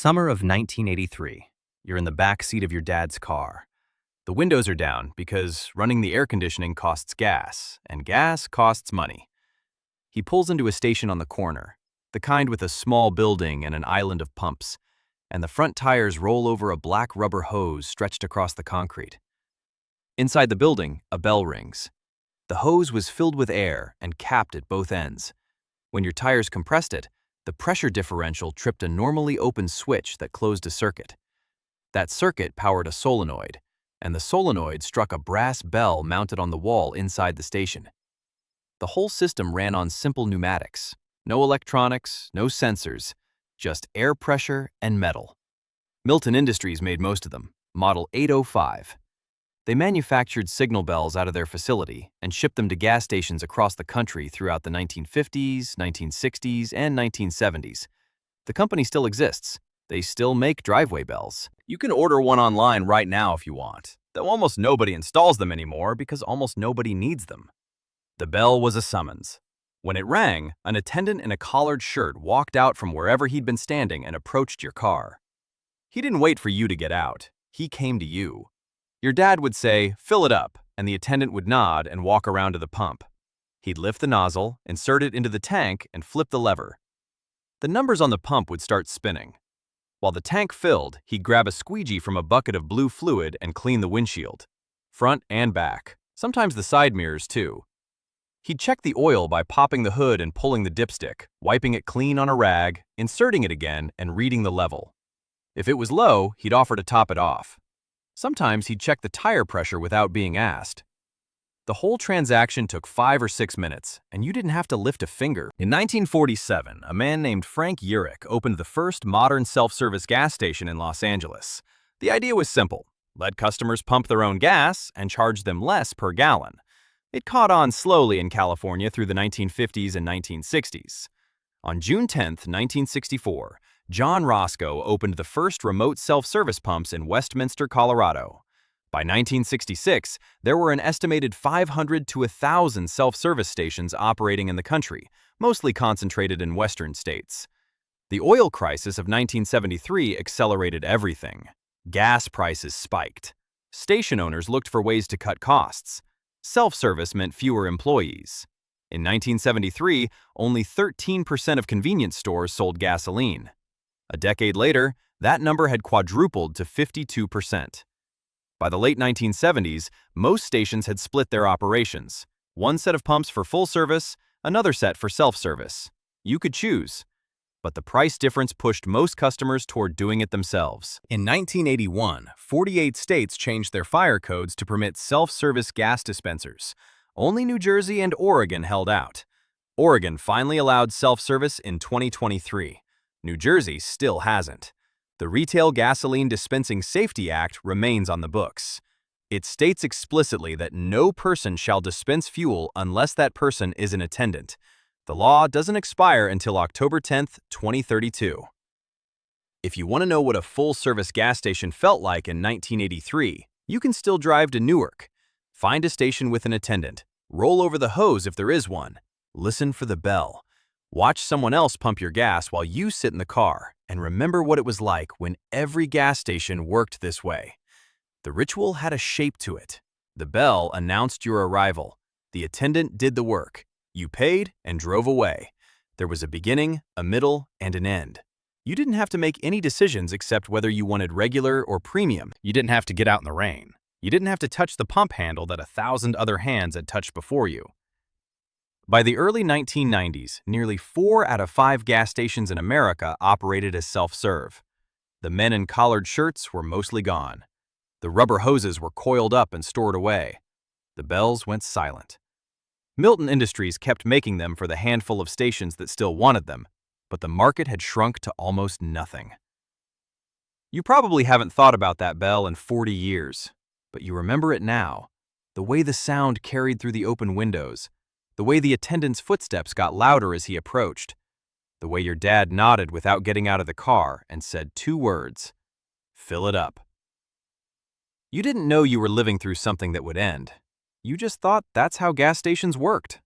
Summer of 1983. You're in the back seat of your dad's car. The windows are down because running the air conditioning costs gas, and gas costs money. He pulls into a station on the corner, the kind with a small building and an island of pumps, and the front tires roll over a black rubber hose stretched across the concrete. Inside the building, a bell rings. The hose was filled with air and capped at both ends. When your tires compressed it, the pressure differential tripped a normally open switch that closed a circuit. That circuit powered a solenoid, and the solenoid struck a brass bell mounted on the wall inside the station. The whole system ran on simple pneumatics. No electronics, no sensors, just air pressure and metal. Milton Industries made most of them, model 805. They manufactured signal bells out of their facility and shipped them to gas stations across the country throughout the 1950s, 1960s, and 1970s. The company still exists. They still make driveway bells. You can order one online right now if you want, though almost nobody installs them anymore because almost nobody needs them. The bell was a summons. When it rang, an attendant in a collared shirt walked out from wherever he'd been standing and approached your car. He didn't wait for you to get out. He came to you. Your dad would say, "Fill it up," and the attendant would nod and walk around to the pump. He'd lift the nozzle, insert it into the tank, and flip the lever. The numbers on the pump would start spinning. While the tank filled, he'd grab a squeegee from a bucket of blue fluid and clean the windshield, front and back, sometimes the side mirrors too. He'd check the oil by popping the hood and pulling the dipstick, wiping it clean on a rag, inserting it again, and reading the level. If it was low, he'd offer to top it off. Sometimes he'd check the tire pressure without being asked. The whole transaction took 5 or 6 minutes, and you didn't have to lift a finger. In 1947, a man named Frank Urich opened the first modern self-service gas station in Los Angeles. The idea was simple: let customers pump their own gas and charge them less per gallon. It caught on slowly in California through the 1950s and 1960s. On June 10, 1964, John Roscoe opened the first remote self-service pumps in Westminster, Colorado. By 1966, there were an estimated 500 to 1,000 self-service stations operating in the country, mostly concentrated in western states. The oil crisis of 1973 accelerated everything. Gas prices spiked. Station owners looked for ways to cut costs. Self-service meant fewer employees. In 1973, only 13% of convenience stores sold gasoline. A decade later, that number had quadrupled to 52%. By the late 1970s, most stations had split their operations. One set of pumps for full service, another set for self-service. You could choose. But the price difference pushed most customers toward doing it themselves. In 1981, 48 states changed their fire codes to permit self-service gas dispensers. Only New Jersey and Oregon held out. Oregon finally allowed self-service in 2023. New Jersey still hasn't. The Retail Gasoline Dispensing Safety Act remains on the books. It states explicitly that no person shall dispense fuel unless that person is an attendant. The law doesn't expire until October 10, 2032. If you want to know what a full-service gas station felt like in 1983, you can still drive to Newark. Find a station with an attendant. Roll over the hose if there is one. Listen for the bell. Watch someone else pump your gas while you sit in the car, and remember what it was like when every gas station worked this way. The ritual had a shape to it. The bell announced your arrival. The attendant did the work. You paid and drove away. There was a beginning, a middle, and an end. You didn't have to make any decisions except whether you wanted regular or premium. You didn't have to get out in the rain. You didn't have to touch the pump handle that 1,000 other hands had touched before you. By the early 1990s, nearly 4 out of 5 gas stations in America operated as self-serve. The men in collared shirts were mostly gone. The rubber hoses were coiled up and stored away. The bells went silent. Milton Industries kept making them for the handful of stations that still wanted them, but the market had shrunk to almost nothing. You probably haven't thought about that bell in 40 years, but you remember it now. The way the sound carried through the open windows, the way the attendant's footsteps got louder as he approached, the way your dad nodded without getting out of the car and said 2 words, "Fill it up." You didn't know you were living through something that would end. You just thought that's how gas stations worked.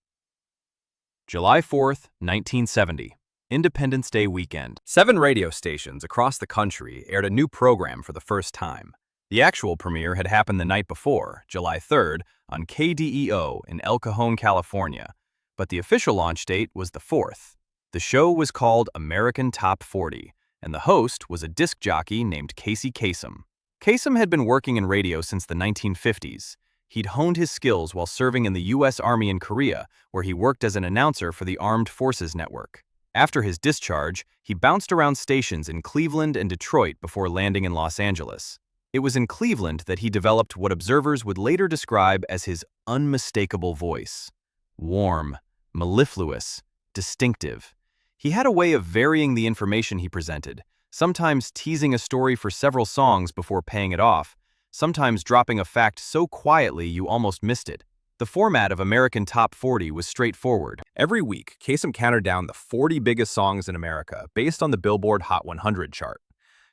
July 4th, 1970. Independence Day weekend. 7 radio stations across the country aired a new program for the first time. The actual premiere had happened the night before, July 3rd, on KDEO in El Cajon, California, but the official launch date was the 4th. The show was called American Top 40, and the host was a disc jockey named Casey Kasem. Kasem had been working in radio since the 1950s. He'd honed his skills while serving in the U.S. Army in Korea, where he worked as an announcer for the Armed Forces Network. After his discharge, he bounced around stations in Cleveland and Detroit before landing in Los Angeles. It was in Cleveland that he developed what observers would later describe as his unmistakable voice. Warm, mellifluous, distinctive. He had a way of varying the information he presented, sometimes teasing a story for several songs before paying it off, sometimes dropping a fact so quietly you almost missed it. The format of American Top 40 was straightforward. Every week, Kasem counted down the 40 biggest songs in America based on the Billboard Hot 100 chart.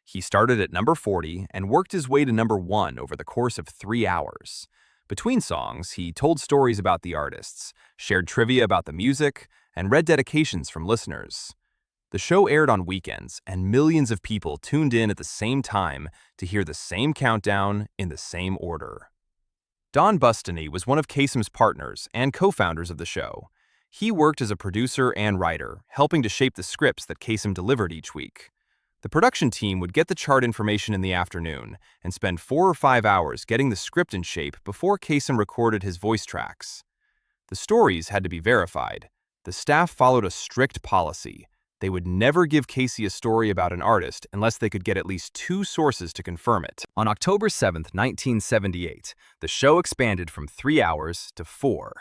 He started at number 40 and worked his way to number 1 over the course of 3 hours. Between songs, he told stories about the artists, shared trivia about the music, and read dedications from listeners. The show aired on weekends, and millions of people tuned in at the same time to hear the same countdown in the same order. Don Bustany was one of Kasem's partners and co-founders of the show. He worked as a producer and writer, helping to shape the scripts that Kasem delivered each week. The production team would get the chart information in the afternoon and spend 4 or 5 hours getting the script in shape before Kasem recorded his voice tracks. The stories had to be verified. The staff followed a strict policy. They would never give Casey a story about an artist unless they could get at least 2 sources to confirm it. On October 7, 1978, the show expanded from 3 hours to 4.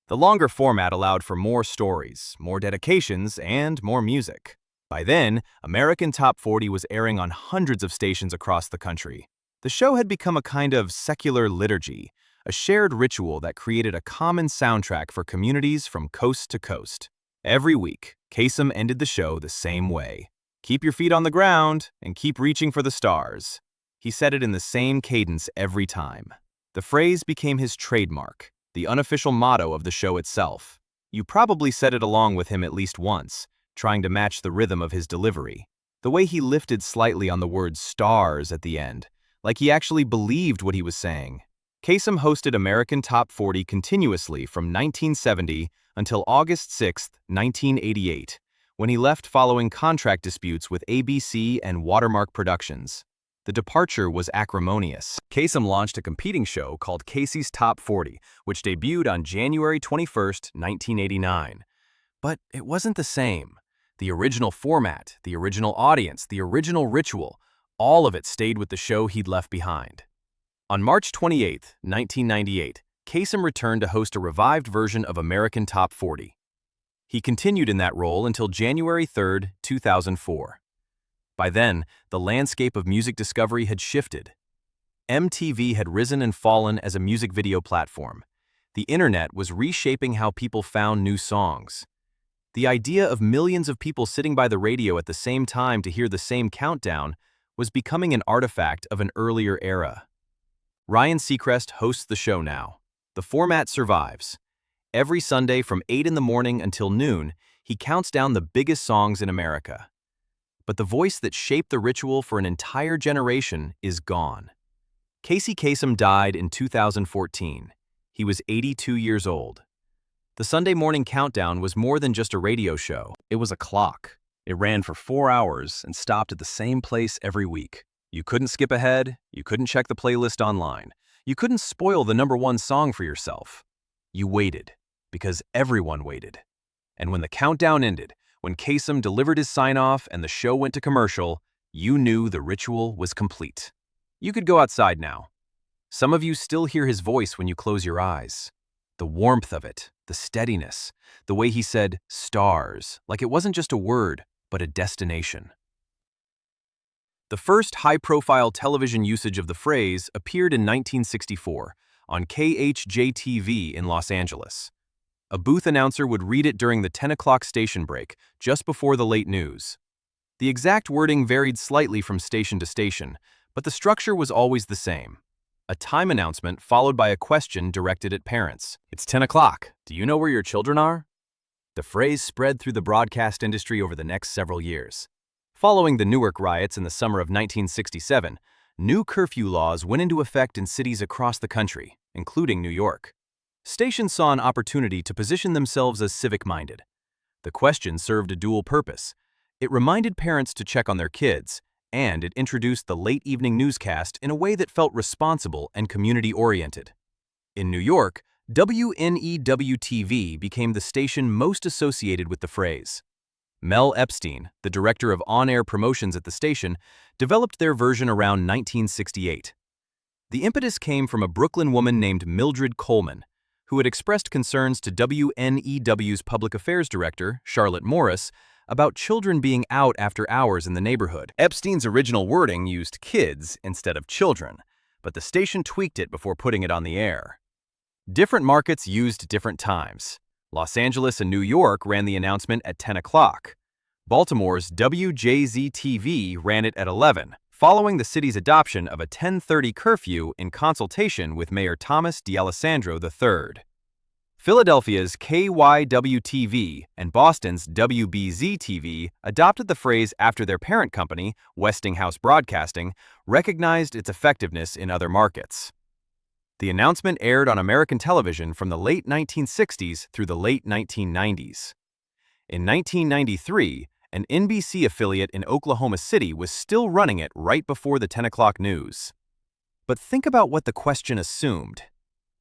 The longer format allowed for more stories, more dedications, and more music. By then, American Top 40 was airing on hundreds of stations across the country. The show had become a kind of secular liturgy, a shared ritual that created a common soundtrack for communities from coast to coast. Every week, Kasem ended the show the same way. Keep your feet on the ground and keep reaching for the stars. He said it in the same cadence every time. The phrase became his trademark, the unofficial motto of the show itself. You probably said it along with him at least once, trying to match the rhythm of his delivery. The way he lifted slightly on the word stars at the end, like he actually believed what he was saying. Kasem hosted American Top 40 continuously from 1970 until August 6, 1988, when he left following contract disputes with ABC and Watermark Productions. The departure was acrimonious. Kasem launched a competing show called Casey's Top 40, which debuted on January 21, 1989. But it wasn't the same. The original format, the original audience, the original ritual, all of it stayed with the show he'd left behind. On March 28, 1998, Kasem returned to host a revived version of American Top 40. He continued in that role until January 3, 2004. By then, the landscape of music discovery had shifted. MTV had risen and fallen as a music video platform. The internet was reshaping how people found new songs. The idea of millions of people sitting by the radio at the same time to hear the same countdown was becoming an artifact of an earlier era. Ryan Seacrest hosts the show now. The format survives. Every Sunday from 8 in the morning until noon, he counts down the biggest songs in America. But the voice that shaped the ritual for an entire generation is gone. Casey Kasem died in 2014. He was 82 years old. The Sunday morning countdown was more than just a radio show. It was a clock. It ran for 4 hours and stopped at the same place every week. You couldn't skip ahead, you couldn't check the playlist online, you couldn't spoil the #1 song for yourself. You waited, because everyone waited. And when the countdown ended, when Kasem delivered his sign-off and the show went to commercial, you knew the ritual was complete. You could go outside now. Some of you still hear his voice when you close your eyes. The warmth of it, the steadiness, the way he said stars, like it wasn't just a word, but a destination. The first high-profile television usage of the phrase appeared in 1964 on KHJ-TV in Los Angeles. A booth announcer would read it during the 10 o'clock station break, just before the late news. The exact wording varied slightly from station to station, but the structure was always the same. A time announcement followed by a question directed at parents. "It's 10 o'clock. Do you know where your children are?" The phrase spread through the broadcast industry over the next several years. Following the Newark riots in the summer of 1967, new curfew laws went into effect in cities across the country, including New York. Stations saw an opportunity to position themselves as civic-minded. The question served a dual purpose. It reminded parents to check on their kids, and it introduced the late evening newscast in a way that felt responsible and community-oriented. In New York, WNEW-TV became the station most associated with the phrase. Mel Epstein, the director of on-air promotions at the station, developed their version around 1968. The impetus came from a Brooklyn woman named Mildred Coleman, who had expressed concerns to WNEW's public affairs director, Charlotte Morris, about children being out after hours in the neighborhood. Epstein's original wording used kids instead of children, but the station tweaked it before putting it on the air. Different markets used different times. Los Angeles and New York ran the announcement at 10 o'clock. Baltimore's WJZ-TV ran it at 11, following the city's adoption of a 10:30 curfew in consultation with Mayor Thomas D'Alessandro III. Philadelphia's KYW-TV and Boston's WBZ-TV adopted the phrase after their parent company, Westinghouse Broadcasting, recognized its effectiveness in other markets. The announcement aired on American television from the late 1960s through the late 1990s. In 1993, an NBC affiliate in Oklahoma City was still running it right before the 10 o'clock news. But think about what the question assumed.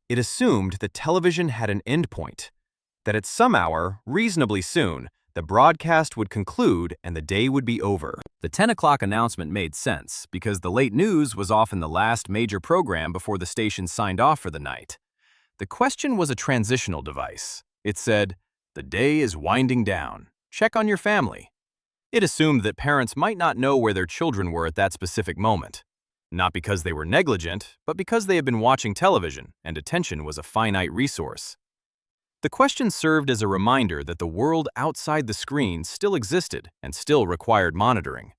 It assumed that television had an endpoint, that at some hour, reasonably soon, the broadcast would conclude and the day would be over. The 10 o'clock announcement made sense because the late news was often the last major program before the station signed off for the night. The question was a transitional device. It said, "The day is winding down. Check on your family." It assumed that parents might not know where their children were at that specific moment. Not because they were negligent, but because they had been watching television and attention was a finite resource. The question served as a reminder that the world outside the screen still existed and still required monitoring.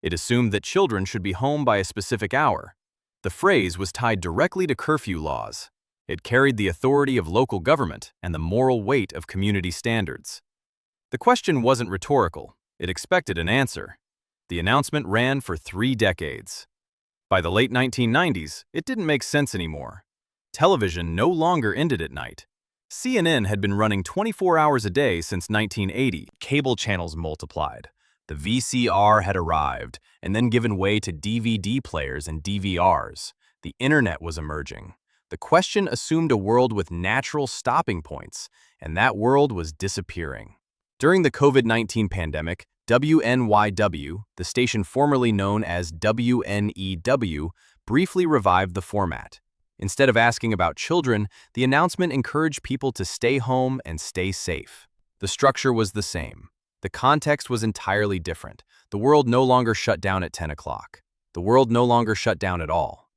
It assumed that children should be home by a specific hour. The phrase was tied directly to curfew laws. It carried the authority of local government and the moral weight of community standards. The question wasn't rhetorical. It expected an answer. The announcement ran for 3 decades. By the late 1990s, it didn't make sense anymore. Television no longer ended at night. CNN had been running 24 hours a day since 1980. Cable channels multiplied. The VCR had arrived, and then given way to DVD players and DVRs. The internet was emerging. The question assumed a world with natural stopping points, and that world was disappearing. During the COVID-19 pandemic, WNYW, the station formerly known as WNEW, briefly revived the format. Instead of asking about children, the announcement encouraged people to stay home and stay safe. The structure was the same. The context was entirely different. The world no longer shut down at 10 o'clock. The world no longer shut down at all.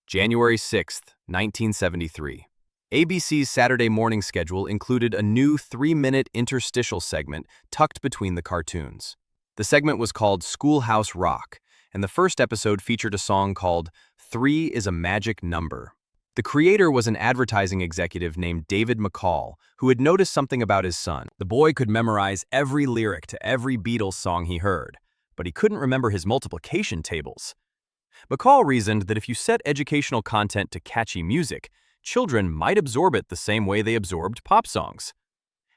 January 6, 1973. ABC's Saturday morning schedule included a new 3-minute interstitial segment tucked between the cartoons. The segment was called Schoolhouse Rock, and the first episode featured a song called 3 is a Magic Number. The creator was an advertising executive named David McCall, who had noticed something about his son. The boy could memorize every lyric to every Beatles song he heard, but he couldn't remember his multiplication tables. McCall reasoned that if you set educational content to catchy music, children might absorb it the same way they absorbed pop songs.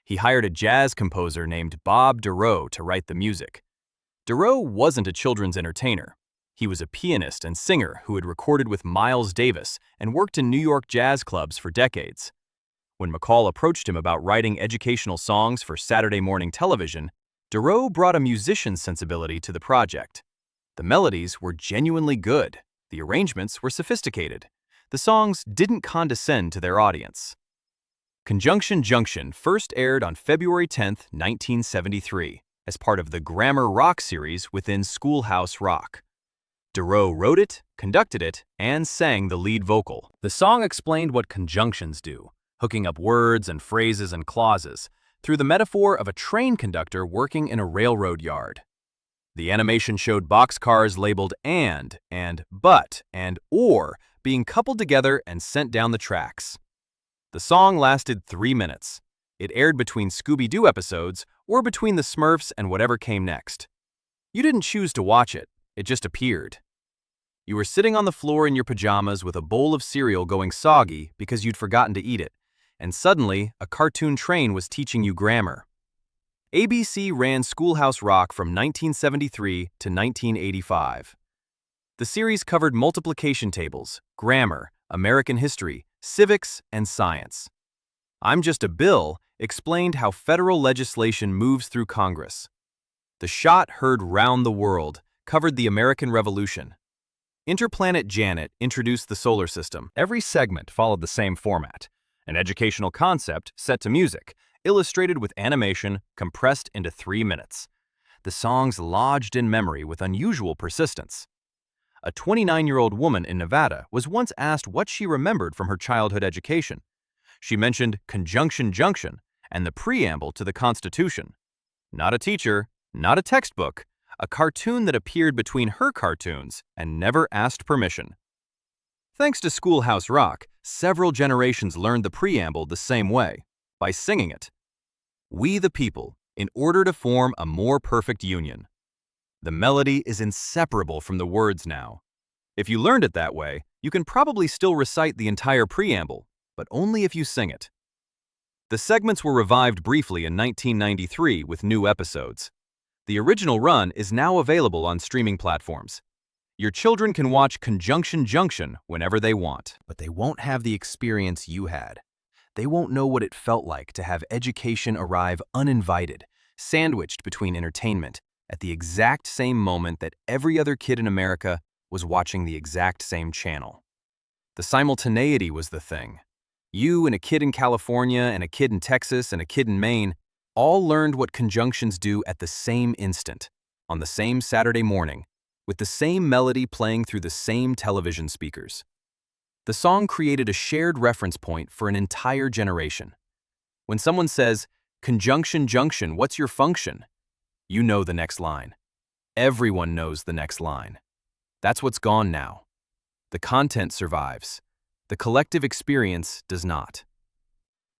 He hired a jazz composer named Bob Dorough to write the music. Dorough wasn't a children's entertainer. He was a pianist and singer who had recorded with Miles Davis and worked in New York jazz clubs for decades. When McCall approached him about writing educational songs for Saturday morning television, Dorough brought a musician's sensibility to the project. The melodies were genuinely good. The arrangements were sophisticated. The songs didn't condescend to their audience. Conjunction Junction first aired on February 10, 1973, as part of the Grammar Rock series within Schoolhouse Rock. Dorough wrote it, conducted it, and sang the lead vocal. The song explained what conjunctions do, hooking up words and phrases and clauses, through the metaphor of a train conductor working in a railroad yard. The animation showed boxcars labeled and but, and or being coupled together and sent down the tracks. The song lasted 3 minutes. It aired between Scooby-Doo episodes or between the Smurfs and whatever came next. You didn't choose to watch it, it just appeared. You were sitting on the floor in your pajamas with a bowl of cereal going soggy because you'd forgotten to eat it, and suddenly a cartoon train was teaching you grammar. ABC ran Schoolhouse Rock from 1973 to 1985. The series covered multiplication tables, grammar, American history, civics, and science. I'm Just a Bill explained how federal legislation moves through Congress. The Shot Heard Round the World covered the American Revolution. Interplanet Janet introduced the solar system. Every segment followed the same format, an educational concept set to music, illustrated with animation compressed into 3 minutes. The songs lodged in memory with unusual persistence. A 29-year-old woman in Nevada was once asked what she remembered from her childhood education. She mentioned Conjunction Junction and the preamble to the Constitution. Not a teacher, not a textbook, a cartoon that appeared between her cartoons and never asked permission. Thanks to Schoolhouse Rock, several generations learned the preamble the same way, by singing it. We the people, in order to form a more perfect union. The melody is inseparable from the words now. If you learned it that way, you can probably still recite the entire preamble, but only if you sing it. The segments were revived briefly in 1993 with new episodes. The original run is now available on streaming platforms. Your children can watch Conjunction Junction whenever they want, but they won't have the experience you had. They won't know what it felt like to have education arrive uninvited, sandwiched between entertainment, at the exact same moment that every other kid in America was watching the exact same channel. The simultaneity was the thing. You and a kid in California and a kid in Texas and a kid in Maine all learned what conjunctions do at the same instant, on the same Saturday morning, with the same melody playing through the same television speakers. The song created a shared reference point for an entire generation. When someone says, "Conjunction Junction, what's your function?" you know the next line. Everyone knows the next line. That's what's gone now. The content survives. The collective experience does not.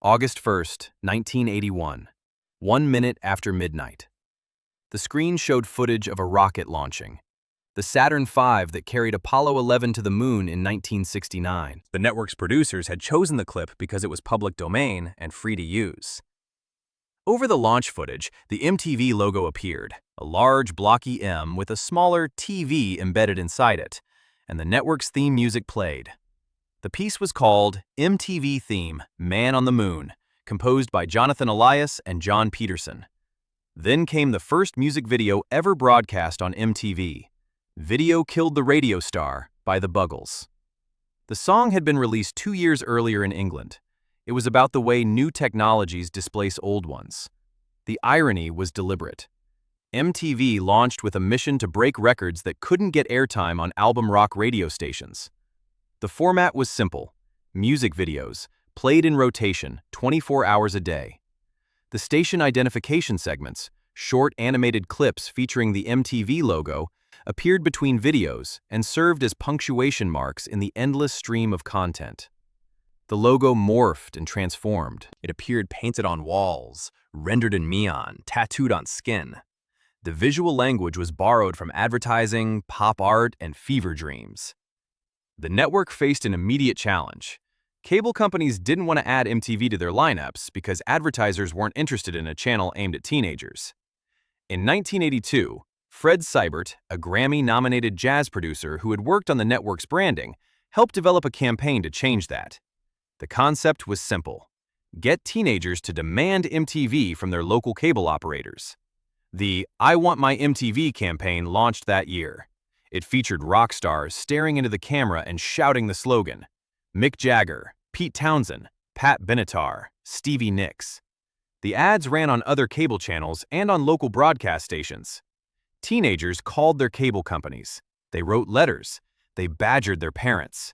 August 1st, 1981. 1 minute after midnight. The screen showed footage of a rocket launching. The Saturn V that carried Apollo 11 to the moon in 1969. The network's producers had chosen the clip because it was public domain and free to use. Over the launch footage, the MTV logo appeared, a large blocky M with a smaller TV embedded inside it, and the network's theme music played. The piece was called MTV Theme, Man on the Moon, composed by Jonathan Elias and John Peterson. Then came the first music video ever broadcast on MTV, Video Killed the Radio Star by the Buggles. The song had been released 2 years earlier in England. It was about the way new technologies displace old ones. The irony was deliberate. MTV launched with a mission to break records that couldn't get airtime on album rock radio stations. The format was simple: music videos, played in rotation, 24 hours a day. The station identification segments, short animated clips featuring the MTV logo, appeared between videos and served as punctuation marks in the endless stream of content. The logo morphed and transformed. It appeared painted on walls, rendered in neon, tattooed on skin. The visual language was borrowed from advertising, pop art, and fever dreams. The network faced an immediate challenge. Cable companies didn't want to add MTV to their lineups because advertisers weren't interested in a channel aimed at teenagers. In 1982, Fred Seibert, a Grammy-nominated jazz producer who had worked on the network's branding, helped develop a campaign to change that. The concept was simple: get teenagers to demand MTV from their local cable operators. The I Want My MTV campaign launched that year. It featured rock stars staring into the camera and shouting the slogan: Mick Jagger, Pete Townsend, Pat Benatar, Stevie Nicks. The ads ran on other cable channels and on local broadcast stations. Teenagers called their cable companies. They wrote letters. They badgered their parents.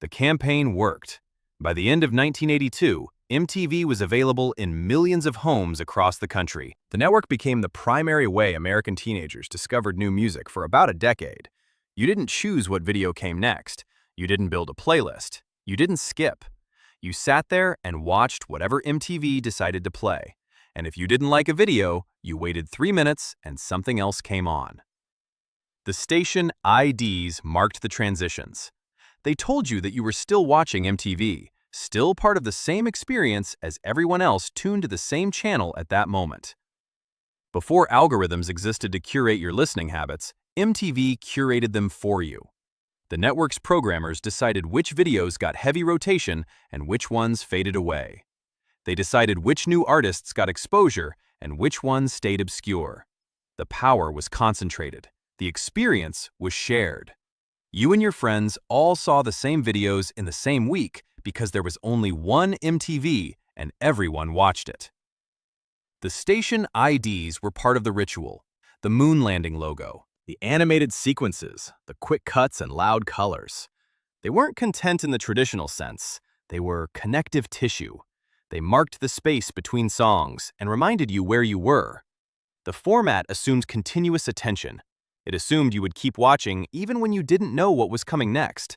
The campaign worked. By the end of 1982, MTV was available in millions of homes across the country. The network became the primary way American teenagers discovered new music for about a decade. You didn't choose what video came next. You didn't build a playlist. You didn't skip. You sat there and watched whatever MTV decided to play. And if you didn't like a video, you waited 3 minutes and something else came on. The station IDs marked the transitions. They told you that you were still watching MTV, still part of the same experience as everyone else tuned to the same channel at that moment. Before algorithms existed to curate your listening habits, MTV curated them for you. The network's programmers decided which videos got heavy rotation and which ones faded away. They decided which new artists got exposure and which ones stayed obscure. The power was concentrated. The experience was shared. You and your friends all saw the same videos in the same week because there was only one MTV and everyone watched it. The station IDs were part of the ritual. The moon landing logo, the animated sequences, the quick cuts and loud colors. They weren't content in the traditional sense. They were connective tissue. They marked the space between songs and reminded you where you were. The format assumed continuous attention. It assumed you would keep watching even when you didn't know what was coming next.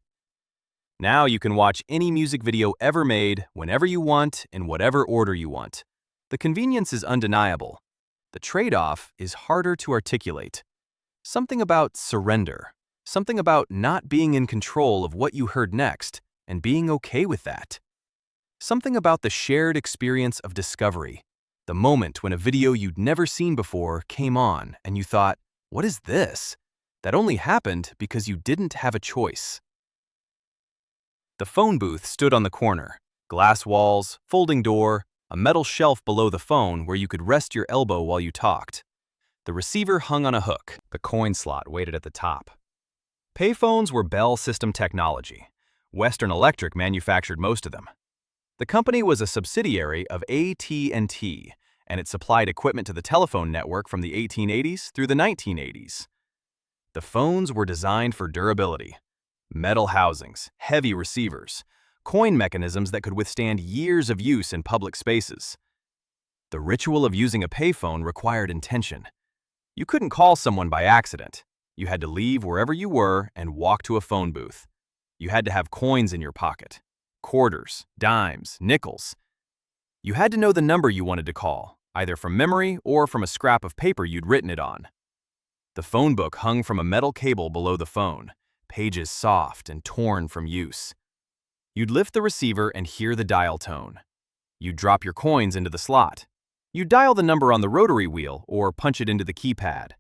Now you can watch any music video ever made, whenever you want, in whatever order you want. The convenience is undeniable. The trade-off is harder to articulate. Something about surrender. Something about not being in control of what you heard next and being okay with that. Something about the shared experience of discovery. The moment when a video you'd never seen before came on and you thought, "What is this?" That only happened because you didn't have a choice. The phone booth stood on the corner. Glass walls, folding door, a metal shelf below the phone where you could rest your elbow while you talked. The receiver hung on a hook. The coin slot waited at the top. Payphones were Bell System technology. Western Electric manufactured most of them. The company was a subsidiary of AT&T, and it supplied equipment to the telephone network from the 1880s through the 1980s. The phones were designed for durability. Metal housings, heavy receivers, coin mechanisms that could withstand years of use in public spaces. The ritual of using a payphone required intention. You couldn't call someone by accident. You had to leave wherever you were and walk to a phone booth. You had to have coins in your pocket. Quarters, dimes, nickels. You had to know the number you wanted to call, either from memory or from a scrap of paper you'd written it on. The phone book hung from a metal cable below the phone, pages soft and torn from use. You'd lift the receiver and hear the dial tone. You'd drop your coins into the slot. You'd dial the number on the rotary wheel or punch it into the keypad.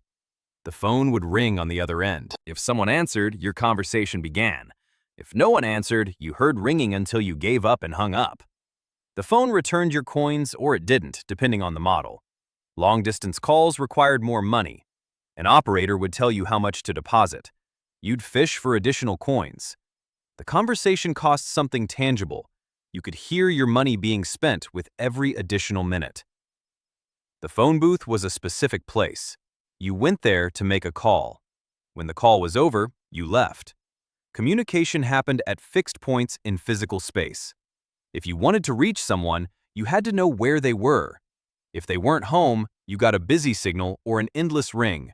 The phone would ring on the other end. If someone answered, your conversation began. If no one answered, you heard ringing until you gave up and hung up. The phone returned your coins or it didn't, depending on the model. Long-distance calls required more money. An operator would tell you how much to deposit. You'd fish for additional coins. The conversation cost something tangible. You could hear your money being spent with every additional minute. The phone booth was a specific place. You went there to make a call. When the call was over, you left. Communication happened at fixed points in physical space. If you wanted to reach someone, you had to know where they were. If they weren't home, you got a busy signal or an endless ring.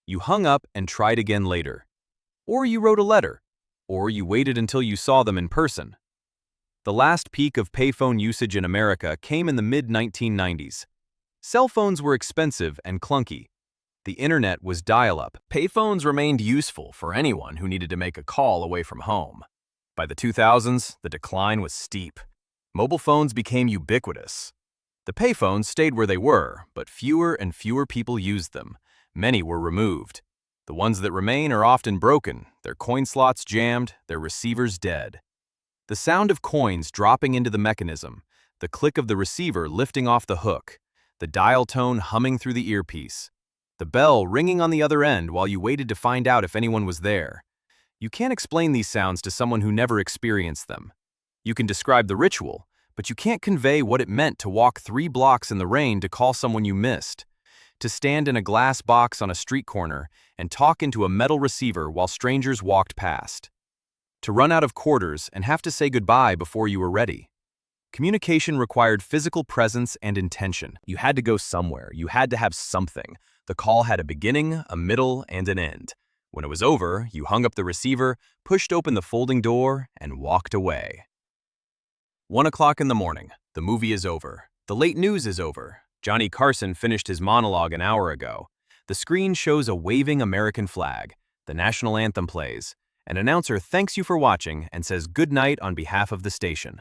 You hung up and tried again later. Or you wrote a letter. Or you waited until you saw them in person. The last peak of payphone usage in America came in the mid-1990s. Cell phones were expensive and clunky. The internet was dial-up. Payphones remained useful for anyone who needed to make a call away from home. By the 2000s, the decline was steep. Mobile phones became ubiquitous. The payphones stayed where they were, but fewer and fewer people used them. Many were removed. The ones that remain are often broken, their coin slots jammed, their receivers dead. The sound of coins dropping into the mechanism, the click of the receiver lifting off the hook, the dial tone humming through the earpiece, the bell ringing on the other end while you waited to find out if anyone was there. You can't explain these sounds to someone who never experienced them. You can describe the ritual, but you can't convey what it meant to walk 3 blocks in the rain to call someone you missed, to stand in a glass box on a street corner and talk into a metal receiver while strangers walked past, to run out of quarters and have to say goodbye before you were ready. Communication required physical presence and intention. You had to go somewhere. You had to have something. The call had a beginning, a middle, and an end. When it was over, you hung up the receiver, pushed open the folding door, and walked away. 1 o'clock in the morning. The movie is over. The late news is over. Johnny Carson finished his monologue an hour ago. The screen shows a waving American flag. The national anthem plays. An announcer thanks you for watching and says good night on behalf of the station.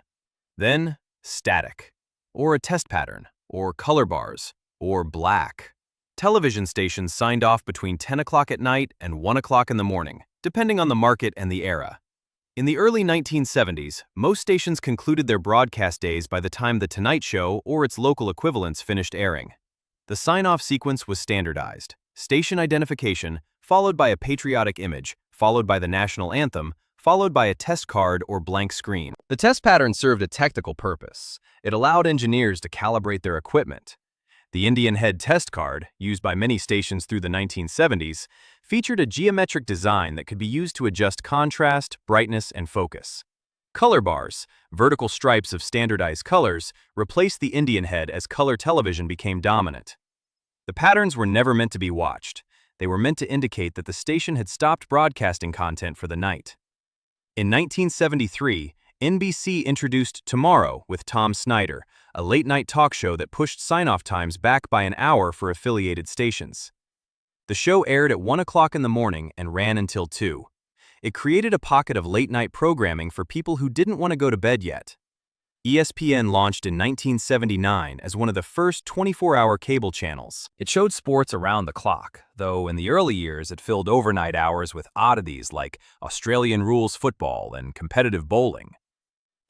Then, static. Or a test pattern. Or color bars. Or black. Television stations signed off between 10 o'clock at night and 1 o'clock in the morning, depending on the market and the era. In the early 1970s, most stations concluded their broadcast days by the time The Tonight Show or its local equivalents finished airing. The sign-off sequence was standardized: station identification, followed by a patriotic image, followed by the national anthem, followed by a test card or blank screen. The test pattern served a technical purpose. It allowed engineers to calibrate their equipment. The Indian Head test card, used by many stations through the 1970s, featured a geometric design that could be used to adjust contrast, brightness, and focus. Color bars, vertical stripes of standardized colors, replaced the Indian Head as color television became dominant. The patterns were never meant to be watched. They were meant to indicate that the station had stopped broadcasting content for the night. In 1973, NBC introduced Tomorrow with Tom Snyder, a late-night talk show that pushed sign-off times back by an hour for affiliated stations. The show aired at 1 o'clock in the morning and ran until 2. It created a pocket of late-night programming for people who didn't want to go to bed yet. ESPN launched in 1979 as one of the first 24-hour cable channels. It showed sports around the clock, though in the early years it filled overnight hours with oddities like Australian rules football and competitive bowling.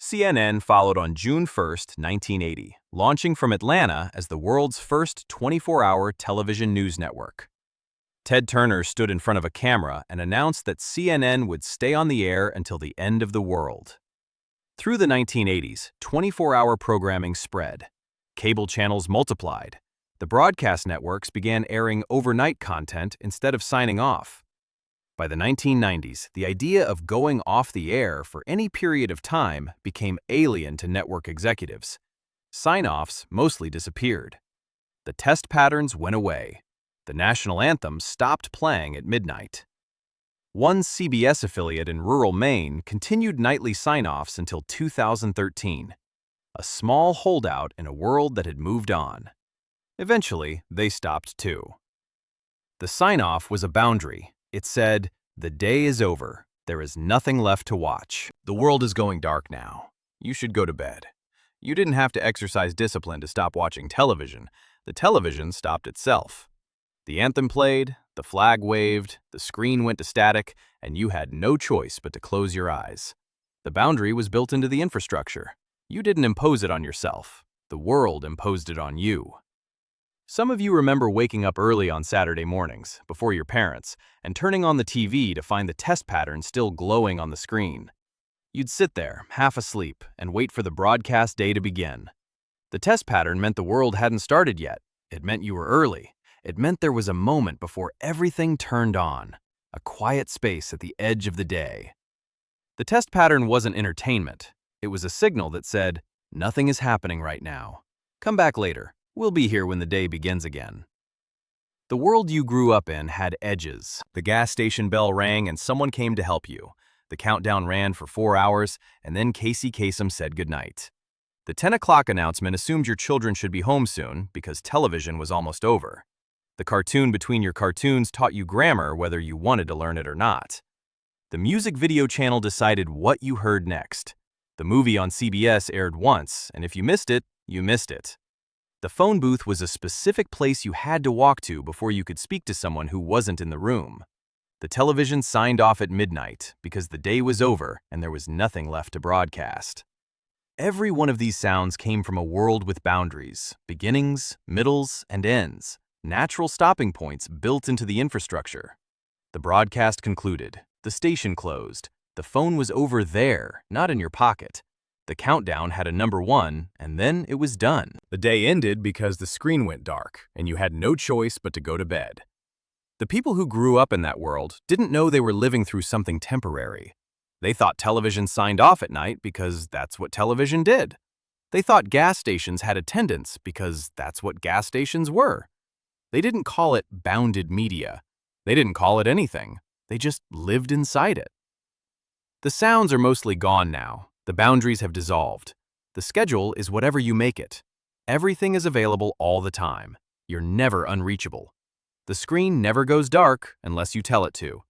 CNN followed on June 1, 1980, launching from Atlanta as the world's first 24-hour television news network. Ted Turner stood in front of a camera and announced that CNN would stay on the air until the end of the world. Through the 1980s, 24-hour programming spread. Cable channels multiplied. The broadcast networks began airing overnight content instead of signing off. By the 1990s, the idea of going off the air for any period of time became alien to network executives. Sign-offs mostly disappeared. The test patterns went away. The national anthem stopped playing at midnight. One CBS affiliate in rural Maine continued nightly sign-offs until 2013, a small holdout in a world that had moved on. Eventually, they stopped too. The sign-off was a boundary. It said, "The day is over. There is nothing left to watch. The world is going dark now. You should go to bed." You didn't have to exercise discipline to stop watching television. The television stopped itself. The anthem played, the flag waved, the screen went to static, and you had no choice but to close your eyes. The boundary was built into the infrastructure. You didn't impose it on yourself. The world imposed it on you. Some of you remember waking up early on Saturday mornings, before your parents, and turning on the TV to find the test pattern still glowing on the screen. You'd sit there, half asleep, and wait for the broadcast day to begin. The test pattern meant the world hadn't started yet. It meant you were early. It meant there was a moment before everything turned on, a quiet space at the edge of the day. The test pattern wasn't entertainment. It was a signal that said, "Nothing is happening right now. Come back later. We'll be here when the day begins again." The world you grew up in had edges. The gas station bell rang and someone came to help you. The countdown ran for 4 hours, and then Casey Kasem said goodnight. The 10 o'clock announcement assumed your children should be home soon because television was almost over. The cartoon between your cartoons taught you grammar whether you wanted to learn it or not. The music video channel decided what you heard next. The movie on CBS aired once, and if you missed it, you missed it. The phone booth was a specific place you had to walk to before you could speak to someone who wasn't in the room. The television signed off at midnight because the day was over and there was nothing left to broadcast. Every one of these sounds came from a world with boundaries, beginnings, middles, and ends, natural stopping points built into the infrastructure. The broadcast concluded. The station closed. The phone was over there, not in your pocket. The countdown had a number 1, and then it was done. The day ended because the screen went dark, and you had no choice but to go to bed. The people who grew up in that world didn't know they were living through something temporary. They thought television signed off at night because that's what television did. They thought gas stations had attendants because that's what gas stations were. They didn't call it bounded media. They didn't call it anything. They just lived inside it. The sounds are mostly gone now. The boundaries have dissolved. The schedule is whatever you make it. Everything is available all the time. You're never unreachable. The screen never goes dark unless you tell it to.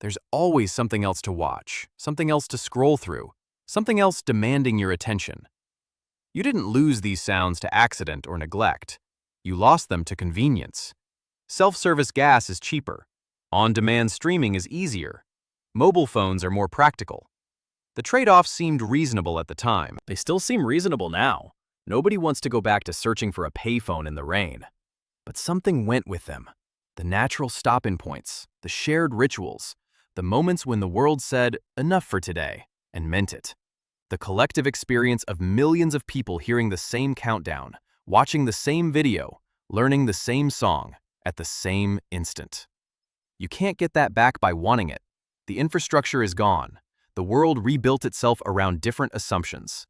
There's always something else to watch, something else to scroll through, something else demanding your attention. You didn't lose these sounds to accident or neglect. You lost them to convenience. Self-service gas is cheaper. On-demand streaming is easier. Mobile phones are more practical. The trade-offs seemed reasonable at the time. They still seem reasonable now. Nobody wants to go back to searching for a payphone in the rain. But something went with them. The natural stop-in points, the shared rituals, the moments when the world said, "Enough for today," and meant it. The collective experience of millions of people hearing the same countdown, watching the same video, learning the same song, at the same instant. You can't get that back by wanting it. The infrastructure is gone. The world rebuilt itself around different assumptions.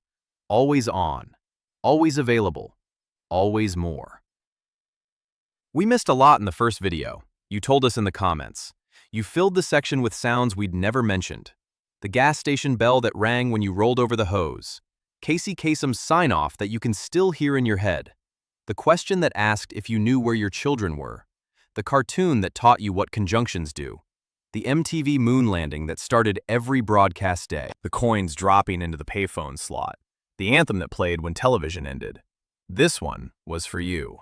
Always on, always available, always more. We missed a lot in the first video. You told us in the comments. You filled the section with sounds we'd never mentioned. The gas station bell that rang when you rolled over the hose. Casey Kasem's sign-off that you can still hear in your head. The question that asked if you knew where your children were. The cartoon that taught you what conjunctions do. The MTV moon landing that started every broadcast day. The coins dropping into the payphone slot. The anthem that played when television ended. This one was for you.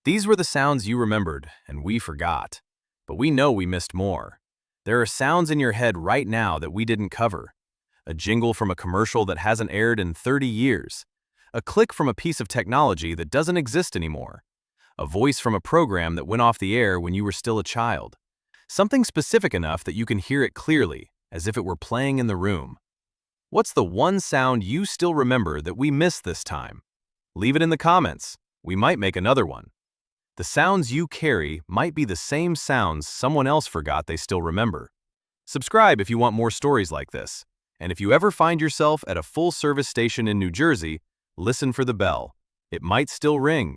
These were the sounds you remembered, and we forgot. But we know we missed more. There are sounds in your head right now that we didn't cover. A jingle from a commercial that hasn't aired in 30 years. A click from a piece of technology that doesn't exist anymore. A voice from a program that went off the air when you were still a child. Something specific enough that you can hear it clearly, as if it were playing in the room. What's the one sound you still remember that we missed this time? Leave it in the comments. We might make another one. The sounds you carry might be the same sounds someone else forgot they still remember. Subscribe if you want more stories like this. And if you ever find yourself at a full-service station in New Jersey, listen for the bell. It might still ring.